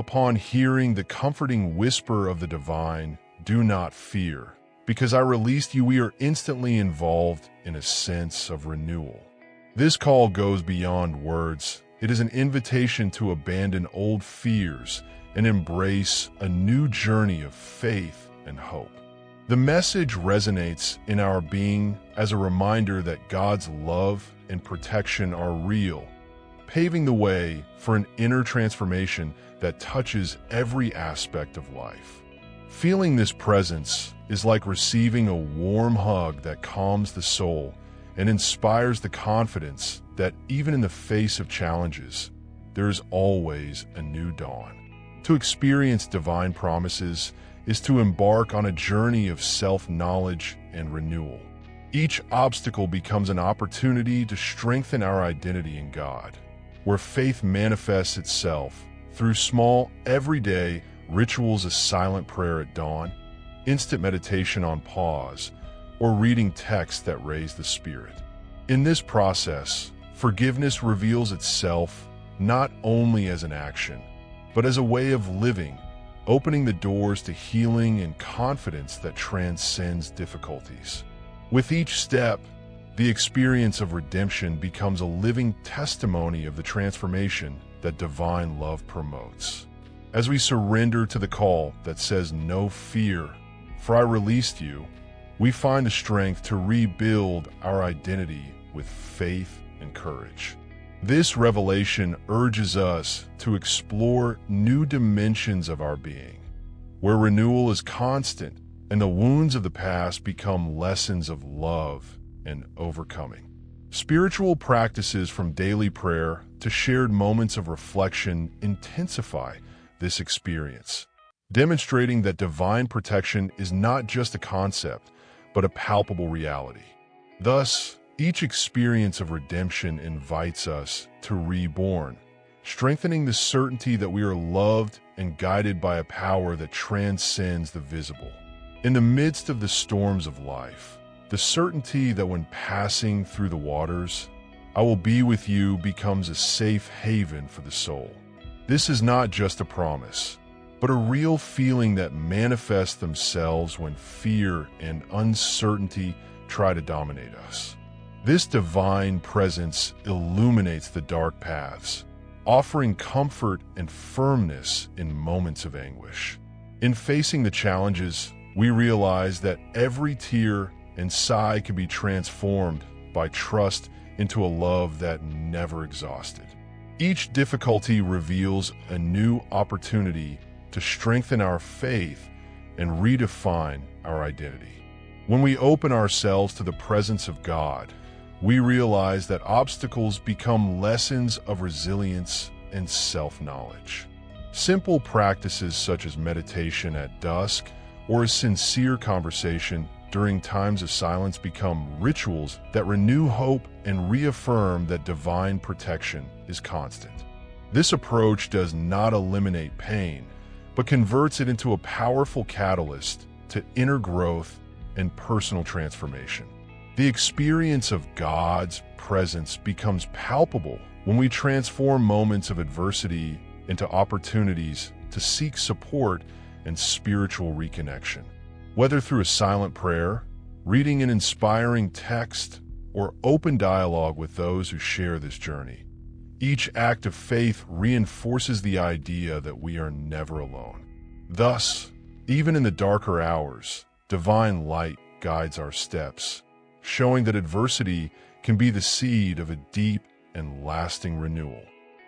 upon hearing the comforting whisper of the divine, "Do not fear, because I released you," we are instantly involved in a sense of renewal. This call goes beyond words. It is an invitation to abandon old fears and embrace a new journey of faith and hope. The message resonates in our being as a reminder that God's love and protection are real, paving the way for an inner transformation that touches every aspect of life. Feeling this presence is like receiving a warm hug that calms the soul and inspires the confidence that even in the face of challenges, there is always a new dawn. To experience divine promises is to embark on a journey of self-knowledge and renewal. Each obstacle becomes an opportunity to strengthen our identity in God, where faith manifests itself through small, everyday rituals, a silent prayer at dawn, instant meditation on pause, or reading texts that raise the spirit. In this process, forgiveness reveals itself not only as an action, but as a way of living, opening the doors to healing and confidence that transcends difficulties. With each step, the experience of redemption becomes a living testimony of the transformation that divine love promotes. As we surrender to the call that says, "No fear, for I released you," we find the strength to rebuild our identity with faith and courage. This revelation urges us to explore new dimensions of our being, where renewal is constant and the wounds of the past become lessons of love and overcoming. Spiritual practices from daily prayer to shared moments of reflection intensify this experience, demonstrating that divine protection is not just a concept, but a palpable reality. Thus, each experience of redemption invites us to reborn, strengthening the certainty that we are loved and guided by a power that transcends the visible. In the midst of the storms of life, the certainty that when passing through the waters, I will be with you becomes a safe haven for the soul. This is not just a promise, but a real feeling that manifests themselves when fear and uncertainty try to dominate us. This divine presence illuminates the dark paths, offering comfort and firmness in moments of anguish. In facing the challenges, we realize that every tear and sigh can be transformed by trust into a love that never exhausted. Each difficulty reveals a new opportunity to strengthen our faith and redefine our identity. When we open ourselves to the presence of God, we realize that obstacles become lessons of resilience and self-knowledge. Simple practices such as meditation at dusk or a sincere conversation during times of silence become rituals that renew hope and reaffirm that divine protection is constant. This approach does not eliminate pain, but converts it into a powerful catalyst to inner growth and personal transformation. The experience of God's presence becomes palpable when we transform moments of adversity into opportunities to seek support and spiritual reconnection. Whether through a silent prayer, reading an inspiring text, or open dialogue with those who share this journey, each act of faith reinforces the idea that we are never alone. Thus, even in the darker hours, divine light guides our steps, showing that adversity can be the seed of a deep and lasting renewal.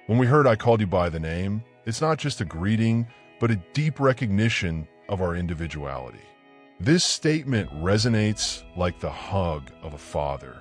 When we heard "I called you by the name," it's not just a greeting, but a deep recognition of our individuality. This statement resonates like the hug of a father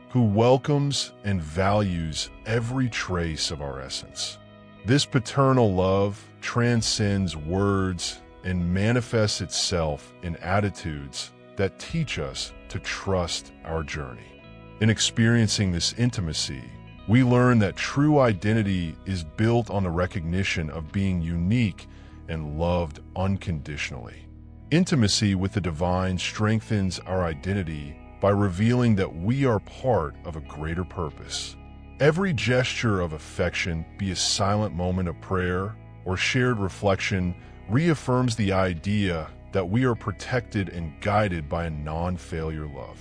who welcomes and values every trace of our essence. This paternal love transcends words and manifests itself in attitudes that teach us to trust our journey. In experiencing this intimacy, we learn that true identity is built on the recognition of being unique and loved unconditionally. Intimacy with the divine strengthens our identity by revealing that we are part of a greater purpose. Every gesture of affection, be a silent moment of prayer, or shared reflection reaffirms the idea that we are protected and guided by a non-failure love.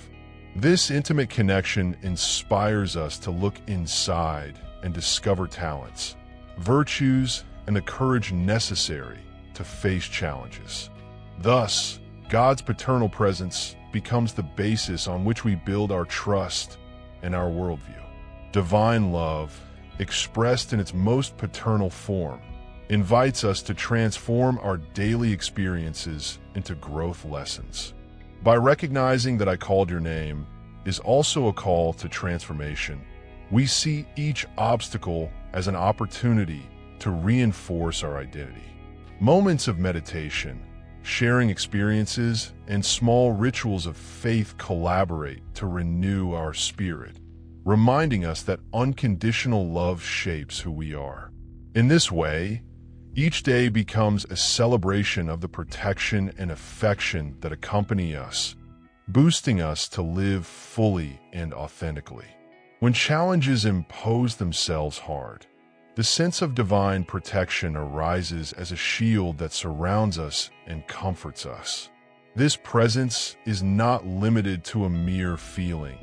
This intimate connection inspires us to look inside and discover talents, virtues, and the courage necessary to face challenges. Thus, God's paternal presence becomes the basis on which we build our trust and our worldview. Divine love, expressed in its most paternal form, invites us to transform our daily experiences into growth lessons. By recognizing that I called your name is also a call to transformation, we see each obstacle as an opportunity to reinforce our identity. Moments of meditation, sharing experiences, and small rituals of faith collaborate to renew our spirit, reminding us that unconditional love shapes who we are. In this way, each day becomes a celebration of the protection and affection that accompany us, boosting us to live fully and authentically. When challenges impose themselves hard, the sense of divine protection arises as a shield that surrounds us and comforts us. This presence is not limited to a mere feeling,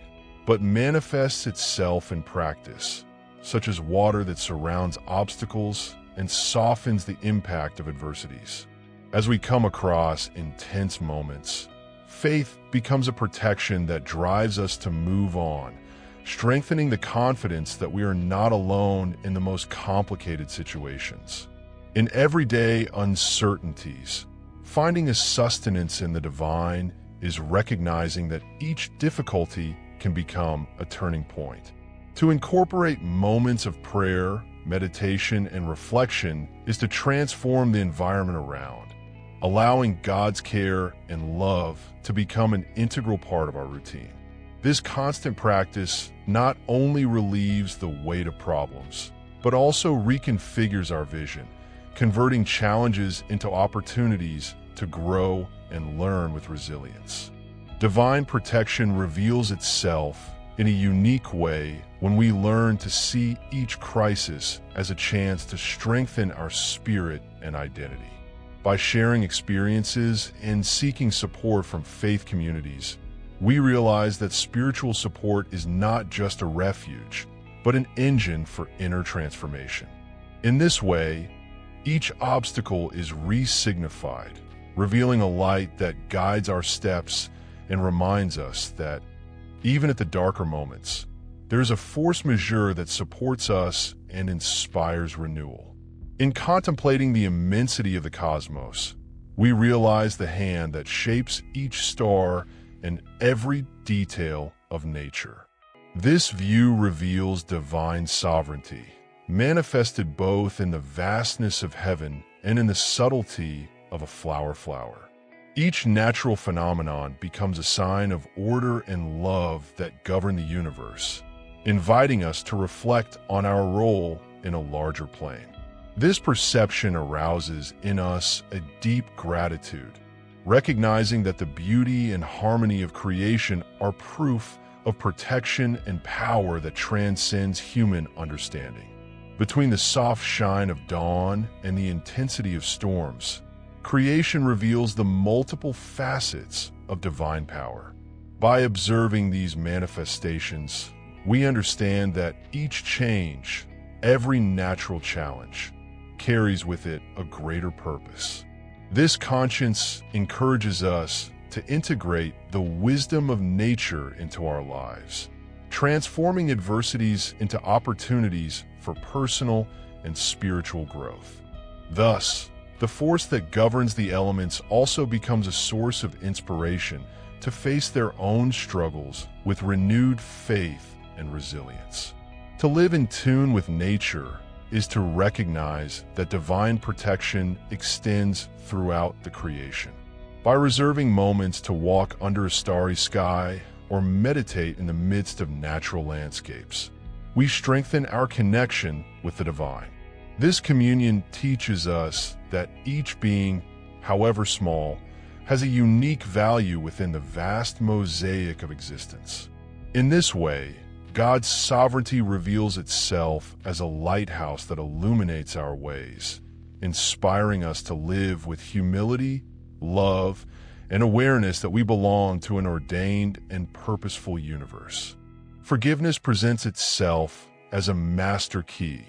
but manifests itself in practice, such as water that surrounds obstacles and softens the impact of adversities. As we come across intense moments, faith becomes a protection that drives us to move on, strengthening the confidence that we are not alone in the most complicated situations. In everyday uncertainties, finding a sustenance in the divine is recognizing that each difficulty can become a turning point. To incorporate moments of prayer, meditation, and reflection is to transform the environment around, allowing God's care and love to become an integral part of our routine. This constant practice not only relieves the weight of problems, but also reconfigures our vision, converting challenges into opportunities to grow and learn with resilience. Divine protection reveals itself in a unique way when we learn to see each crisis as a chance to strengthen our spirit and identity. By sharing experiences and seeking support from faith communities, we realize that spiritual support is not just a refuge, but an engine for inner transformation. In this way, each obstacle is re-signified, revealing a light that guides our steps and reminds us that, even at the darker moments, there is a force majeure that supports us and inspires renewal. In contemplating the immensity of the cosmos, we realize the hand that shapes each star and every detail of nature. This view reveals divine sovereignty, manifested both in the vastness of heaven and in the subtlety of a flower. Each natural phenomenon becomes a sign of order and love that govern the universe, inviting us to reflect on our role in a larger plane. This perception arouses in us a deep gratitude, recognizing that the beauty and harmony of creation are proof of protection and power that transcends human understanding. Between the soft shine of dawn and the intensity of storms, creation reveals the multiple facets of divine power. By observing these manifestations, we understand that each change, every natural challenge, carries with it a greater purpose. This conscience encourages us to integrate the wisdom of nature into our lives, transforming adversities into opportunities for personal and spiritual growth. Thus, the force that governs the elements also becomes a source of inspiration to face their own struggles with renewed faith and resilience. To live in tune with nature is to recognize that divine protection extends throughout the creation. By reserving moments to walk under a starry sky or meditate in the midst of natural landscapes, we strengthen our connection with the divine. This communion teaches us that each being, however small, has a unique value within the vast mosaic of existence. In this way, God's sovereignty reveals itself as a lighthouse that illuminates our ways, inspiring us to live with humility, love, and awareness that we belong to an ordained and purposeful universe. Forgiveness presents itself as a master key,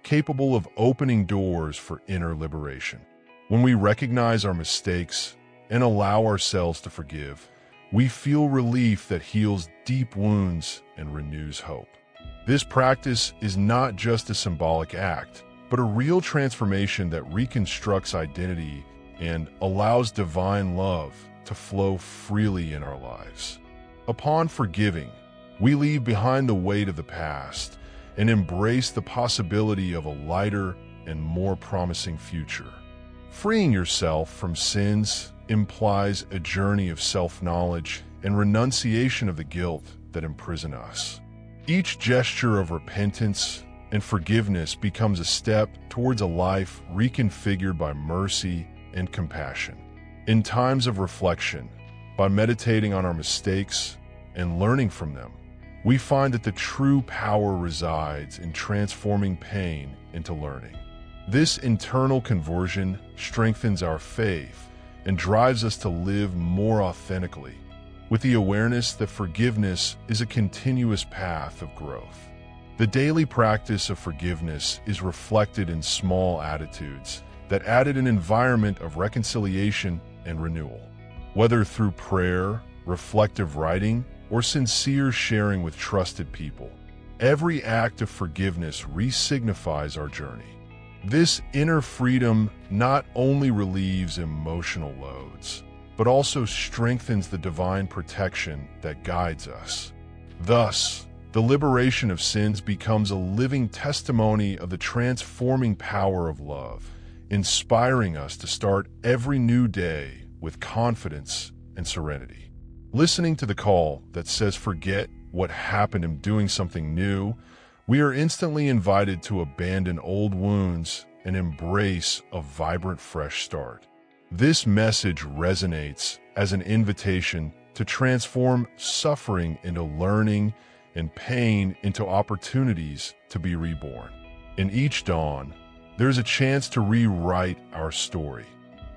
capable of opening doors for inner liberation. When we recognize our mistakes and allow ourselves to forgive, we feel relief that heals deep wounds and renews hope. This practice is not just a symbolic act, but a real transformation that reconstructs identity and allows divine love to flow freely in our lives. Upon forgiving, we leave behind the weight of the past and embrace the possibility of a lighter and more promising future. Freeing yourself from sins implies a journey of self-knowledge and renunciation of the guilt that imprison us. Each gesture of repentance and forgiveness becomes a step towards a life reconfigured by mercy and compassion. In times of reflection, by meditating on our mistakes and learning from them, we find that the true power resides in transforming pain into learning. This internal conversion strengthens our faith and drives us to live more authentically, with the awareness that forgiveness is a continuous path of growth. The daily practice of forgiveness is reflected in small attitudes that added an environment of reconciliation and renewal. Whether through prayer, reflective writing, or sincere sharing with trusted people, every act of forgiveness re-signifies our journey. This inner freedom not only relieves emotional loads, but also strengthens the divine protection that guides us. Thus, the liberation of sins becomes a living testimony of the transforming power of love, inspiring us to start every new day with confidence and serenity. Listening to the call that says forget what happened and doing something new, we are instantly invited to abandon old wounds and embrace a vibrant fresh start. This message resonates as an invitation to transform suffering into learning and pain into opportunities to be reborn. In each dawn, there's a chance to rewrite our story,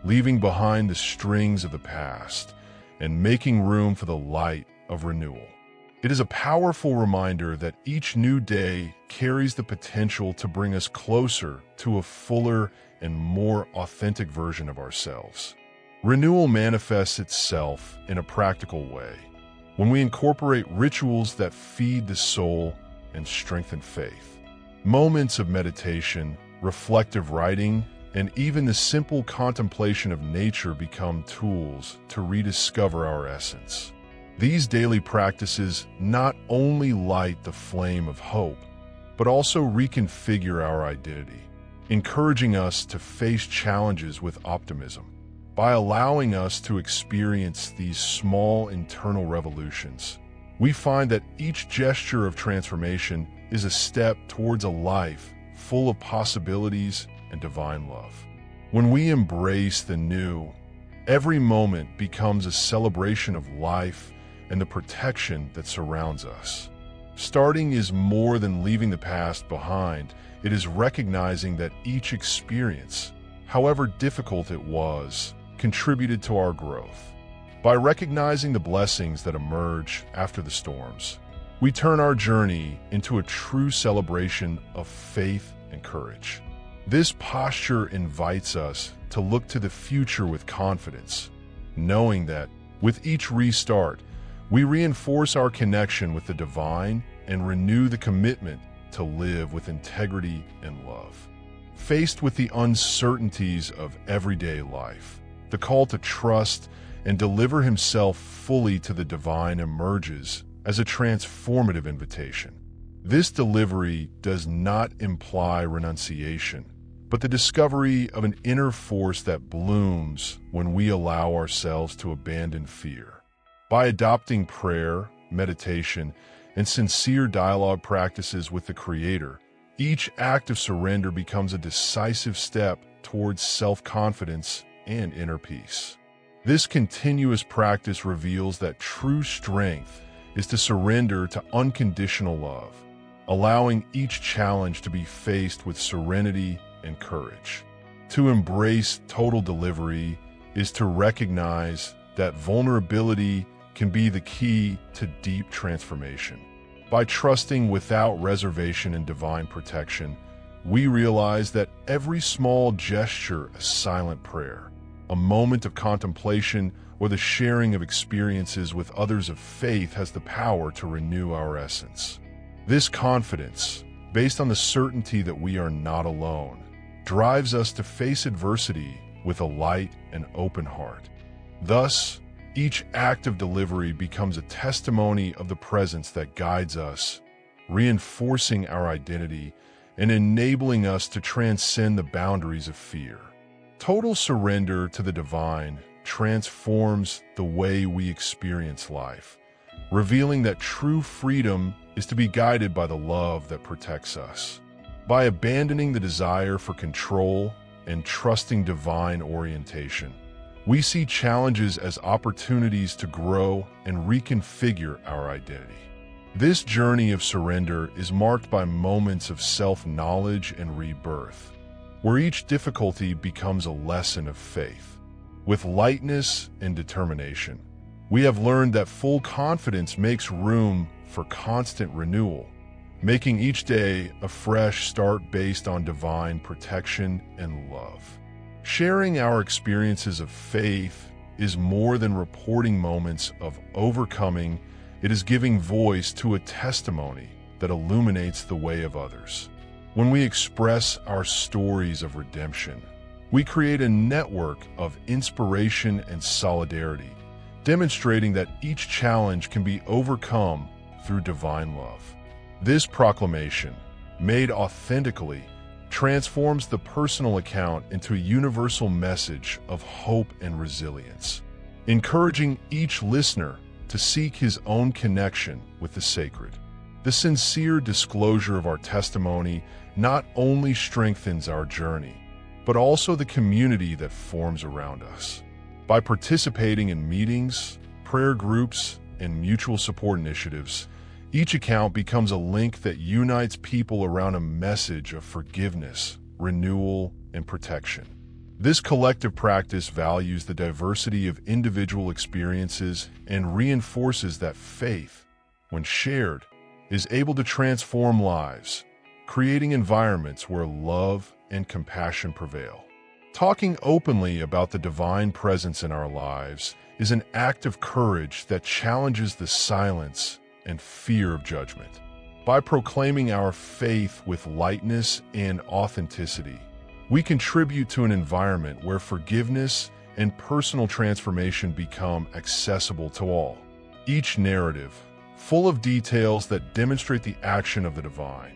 leaving behind the strings of the past and making room for the light of renewal. It is a powerful reminder that each new day carries the potential to bring us closer to a fuller and more authentic version of ourselves. Renewal manifests itself in a practical way when we incorporate rituals that feed the soul and strengthen faith. Moments of meditation, reflective writing, and even the simple contemplation of nature become tools to rediscover our essence. These daily practices not only light the flame of hope, but also reconfigure our identity, encouraging us to face challenges with optimism. By allowing us to experience these small internal revolutions, we find that each gesture of transformation is a step towards a life full of possibilities and divine love. When we embrace the new, every moment becomes a celebration of life and the protection that surrounds us. Starting is more than leaving the past behind. It is recognizing that each experience, however difficult it was, contributed to our growth. By recognizing the blessings that emerge after the storms, we turn our journey into a true celebration of faith and courage. This posture invites us to look to the future with confidence, knowing that with each restart, we reinforce our connection with the divine and renew the commitment to live with integrity and love. Faced with the uncertainties of everyday life, the call to trust and deliver himself fully to the divine emerges as a transformative invitation. This delivery does not imply renunciation, but the discovery of an inner force that blooms when we allow ourselves to abandon fear. By adopting prayer, meditation, and sincere dialogue practices with the Creator, each act of surrender becomes a decisive step towards self-confidence and inner peace. This continuous practice reveals that true strength is to surrender to unconditional love, allowing each challenge to be faced with serenity and courage. To embrace total delivery is to recognize that vulnerability can be the key to deep transformation. By trusting without reservation in divine protection, we realize that every small gesture, a silent prayer, a moment of contemplation, or the sharing of experiences with others of faith has the power to renew our essence. This confidence, based on the certainty that we are not alone, drives us to face adversity with a light and open heart. Thus, each act of delivery becomes a testimony of the presence that guides us, reinforcing our identity and enabling us to transcend the boundaries of fear. Total surrender to the divine transforms the way we experience life, revealing that true freedom is to be guided by the love that protects us. By abandoning the desire for control and trusting divine orientation, we see challenges as opportunities to grow and reconfigure our identity. This journey of surrender is marked by moments of self-knowledge and rebirth, where each difficulty becomes a lesson of faith. With lightness and determination, we have learned that full confidence makes room for constant renewal, making each day a fresh start based on divine protection and love. Sharing our experiences of faith is more than reporting moments of overcoming. It is giving voice to a testimony that illuminates the way of others. When we express our stories of redemption, we create a network of inspiration and solidarity, demonstrating that each challenge can be overcome through divine love. This proclamation, made authentically, transforms the personal account into a universal message of hope and resilience, encouraging each listener to seek his own connection with the sacred. The sincere disclosure of our testimony not only strengthens our journey, but also the community that forms around us. By participating in meetings, prayer groups, and mutual support initiatives, each account becomes a link that unites people around a message of forgiveness, renewal, and protection. This collective practice values the diversity of individual experiences and reinforces that faith, when shared, is able to transform lives, creating environments where love and compassion prevail. Talking openly about the divine presence in our lives is an act of courage that challenges the silence and fear of judgment. By proclaiming our faith with lightness and authenticity, we contribute to an environment where forgiveness and personal transformation become accessible to all. Each narrative, full of details that demonstrate the action of the divine,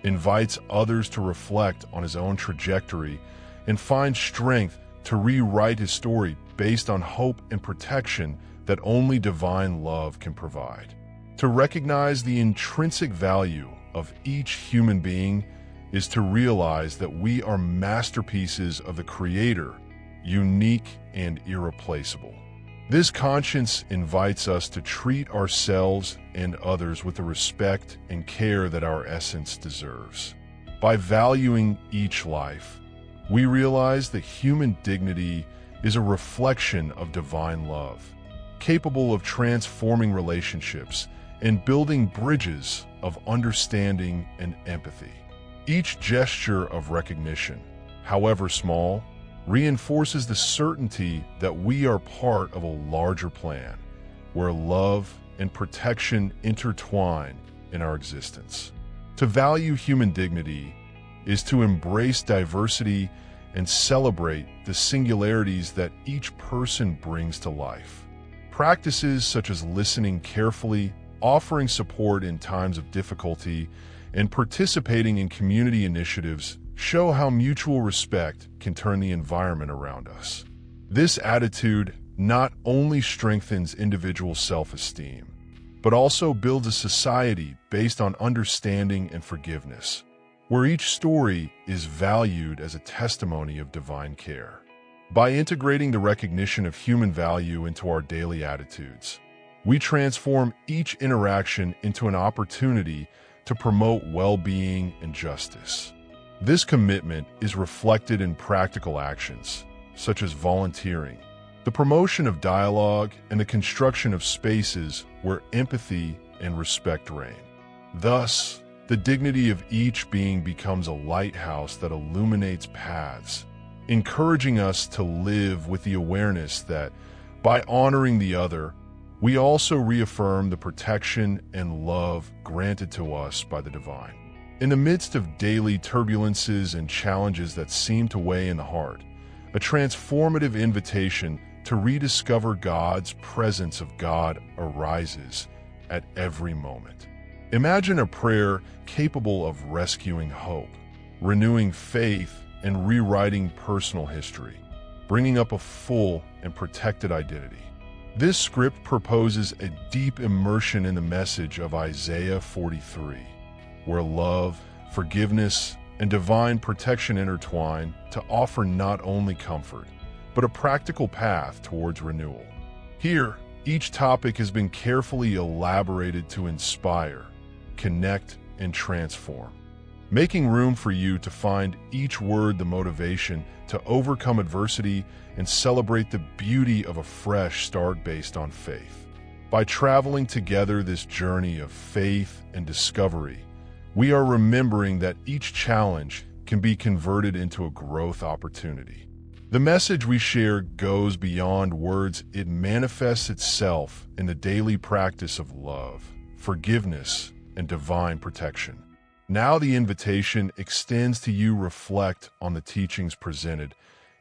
invites others to reflect on his own trajectory and find strength to rewrite his story based on hope and protection that only divine love can provide. To recognize the intrinsic value of each human being is to realize that we are masterpieces of the Creator, unique and irreplaceable. This conscience invites us to treat ourselves and others with the respect and care that our essence deserves. By valuing each life, we realize that human dignity is a reflection of divine love, capable of transforming relationships and building bridges of understanding and empathy. Each gesture of recognition, however small, reinforces the certainty that we are part of a larger plan, where love and protection intertwine in our existence. To value human dignity is to embrace diversity and celebrate the singularities that each person brings to life. Practices such as listening carefully, offering support in times of difficulty, and participating in community initiatives show how mutual respect can turn the environment around us. This attitude not only strengthens individual self-esteem, but also builds a society based on understanding and forgiveness, where each story is valued as a testimony of divine care. By integrating the recognition of human value into our daily attitudes, we transform each interaction into an opportunity to promote well-being and justice. This commitment is reflected in practical actions, such as volunteering, the promotion of dialogue, and the construction of spaces where empathy and respect reign. Thus, the dignity of each being becomes a lighthouse that illuminates paths, encouraging us to live with the awareness that, by honoring the other, we also reaffirm the protection and love granted to us by the divine. In the midst of daily turbulences and challenges that seem to weigh in the heart, a transformative invitation to rediscover God's presence of God arises at every moment. Imagine a prayer capable of rescuing hope, renewing faith, and rewriting personal history, bringing up a full and protected identity. This script proposes a deep immersion in the message of Isaiah 43, where love, forgiveness, and divine protection intertwine to offer not only comfort, but a practical path towards renewal. Here, each topic has been carefully elaborated to inspire, connect, and transform, making room for you to find each word the motivation to overcome adversity and celebrate the beauty of a fresh start based on faith. By traveling together this journey of faith and discovery, we are remembering that each challenge can be converted into a growth opportunity. The message we share goes beyond words. It manifests itself in the daily practice of love, forgiveness, and divine protection. Now the invitation extends to you. Reflect on the teachings presented,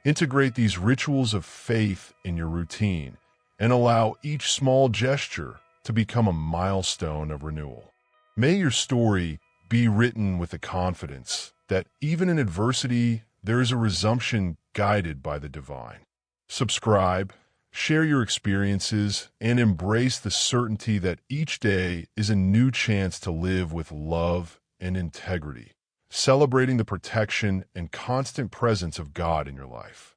integrate these rituals of faith in your routine, and allow each small gesture to become a milestone of renewal. May your story be written with the confidence that even in adversity, there is a resumption guided by the divine. Subscribe, share your experiences, and embrace the certainty that each day is a new chance to live with love and integrity, celebrating the protection and constant presence of God in your life.